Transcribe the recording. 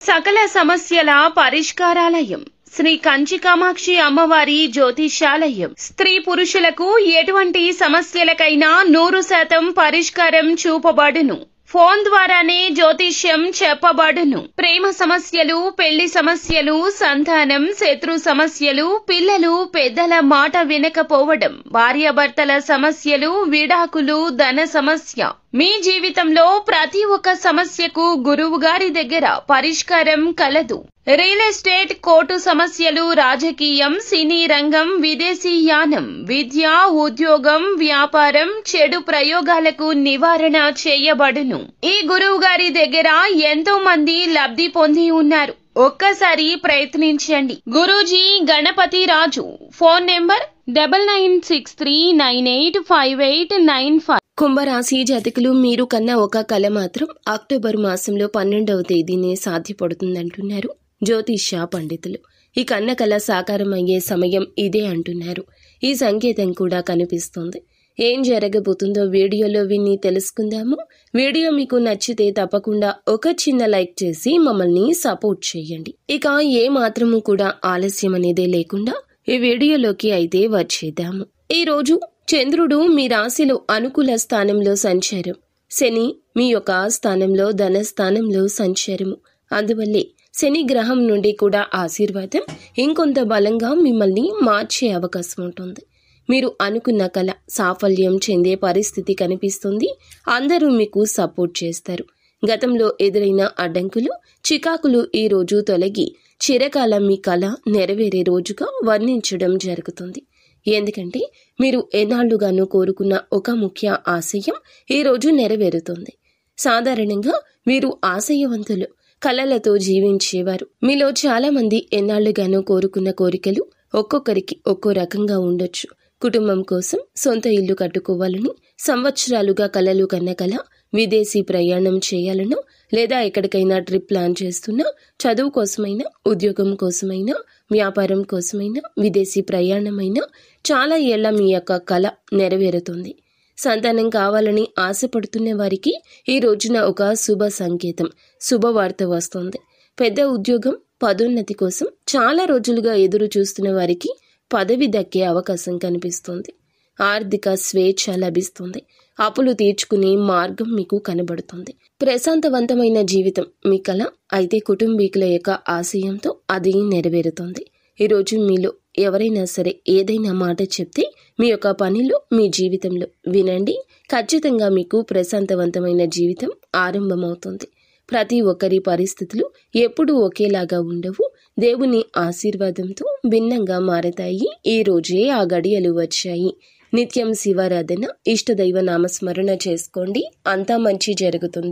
సకల సమస్యల పరిష్కారాలయం శ్రీ కంచి కామాక్షి అమ్మవారి జ్యోతిషాలయం. స్త్రీ పురుషులకు ఎటువంటి సమస్యలకైనా 100% పరిష్కారం చూపబడును. ఫోన్ ద్వారానే జ్యోతిష్యం చెప్పబడును. ప్రేమ సమస్యలు, పెళ్లి సమస్యలు, సంతానం, శత్రు సమస్యలు, పిల్లలు పెద్దల మాట వినకపోవడం, భార్యాభర్తల సమస్యలు, విడాకులు, ధన సమస్య, మీ జీవితంలో ప్రతి ఒక్క సమస్యకు గురువు గారి దగ్గర పరిష్కారం కలదు. రియల్ ఎస్టేట్, కోర్టు సమస్యలు, రాజకీయం, సినీ రంగం, విదేశీ యానం, విద్య, ఉద్యోగం, వ్యాపారం, చెడు ప్రయోగాలకు నివారణ చేయబడును. ఈ గురువు గారి దగ్గర ఎంతో మంది లబ్ధి పొంది ఉన్నారు. ఒక్కసారి ప్రయత్నించండి. గురూజీ గణపతి రాజు. Phone number 9963985895. కుంభరాశి జాతకులు, మీరు కన్నా ఒక కల మాత్రం అక్టోబర్ మాసంలో 12వ తేదీనే సాధ్యపడుతుందంటున్నారు జ్యోతిష పండితులు. ఈ కన్న కల సాకారం అయ్యే సమయం ఇదే అంటున్నారు. ఈ సంకేతం కూడా కనిపిస్తోంది. ఏం జరగబోతుందో వీడియోలో విని తెలుసుకుందాము. వీడియో మీకు నచ్చితే తప్పకుండా ఒక చిన్న లైక్ చేసి మమ్మల్ని సపోర్ట్ చేయండి. ఇక ఏ మాత్రము కూడా ఆలస్యం అనేదే లేకుండా ఈ వీడియోలోకి అయితే వచ్చేద్దాము. ఈ రోజు చంద్రుడు మీ రాశిలో అనుకూల స్థానంలో సంచారం, శని మీ యొక్క స్థానంలో ధనస్థానంలో సంచారము. అందువల్లే శని గ్రహం నుండి కూడా ఆశీర్వాదం ఇంకొంత బలంగా మిమ్మల్ని మార్చే అవకాశం ఉంటుంది. మీరు అనుకున్న కల సాఫల్యం చెందే పరిస్థితి కనిపిస్తుంది. అందరూ మీకు సపోర్ట్ చేస్తారు. గతంలో ఎదురైన అడ్డంకులు, చికాకులు ఈ రోజు తొలగి చిరకాలం మీ కల నెరవేరే రోజుగా వర్ణించడం జరుగుతుంది. ఎందుకంటే మీరు ఎన్నాళ్లుగానూ కోరుకున్న ఒక ముఖ్య ఆశయం ఈ రోజు నెరవేరుతుంది. సాధారణంగా మీరు ఆశయవంతులు, కలలతో జీవించేవారు. మీలో చాలా మంది ఎన్నాళ్లుగానూ కోరుకున్న కోరికలు ఒక్కొక్కరికి ఒక్కో రకంగా ఉండొచ్చు. కుటుంబం కోసం సొంత ఇల్లు కట్టుకోవాలని సంవత్సరాలుగా కలలు కన్న కల, విదేశీ ప్రయాణం చేయాలనో లేదా ఎక్కడికైనా ట్రిప్ ప్లాన్ చేస్తున్నా, చదువు కోసమైనా, ఉద్యోగం కోసమైనా, వ్యాపారం కోసమైనా, విదేశీ ప్రయాణమైనా చాలా ఏళ్ల మీ యొక్క కల నెరవేరుతుంది. సంతానం కావాలని ఆశపడుతున్న వారికి ఈ రోజున ఒక శుభ సంకేతం, శుభవార్త వస్తుంది. పెద్ద ఉద్యోగం, పదోన్నతి కోసం చాలా రోజులుగా ఎదురు చూస్తున్న వారికి పదవి దక్కే అవకాశం కనిపిస్తుంది. ఆర్థిక స్వేచ్ఛ లభిస్తుంది. అప్పులు తీర్చుకునే మార్గం మీకు కనబడుతుంది. ప్రశాంతవంతమైన జీవితం మీ కల అయితే కుటుంబీకుల యొక్క ఆశయంతో అది నెరవేరుతుంది. ఈరోజు మీలో ఎవరైనా సరే ఏదైనా మాట చెప్తే మీ యొక్క పనిలో, మీ జీవితంలో వినండి. ఖచ్చితంగా మీకు ప్రశాంతవంతమైన జీవితం ఆరంభమవుతుంది. ప్రతి ఒక్కరి పరిస్థితులు ఎప్పుడూ ఒకేలాగా ఉండవు. దేవుని ఆశీర్వాదంతో భిన్నంగా మారతాయి. ఈ రోజే ఆ గడియలు వచ్చాయి. నిత్యం శివారాధన, ఇష్టదైవ నామస్మరణ చేసుకోండి. అంతా మంచి జరుగుతుంది.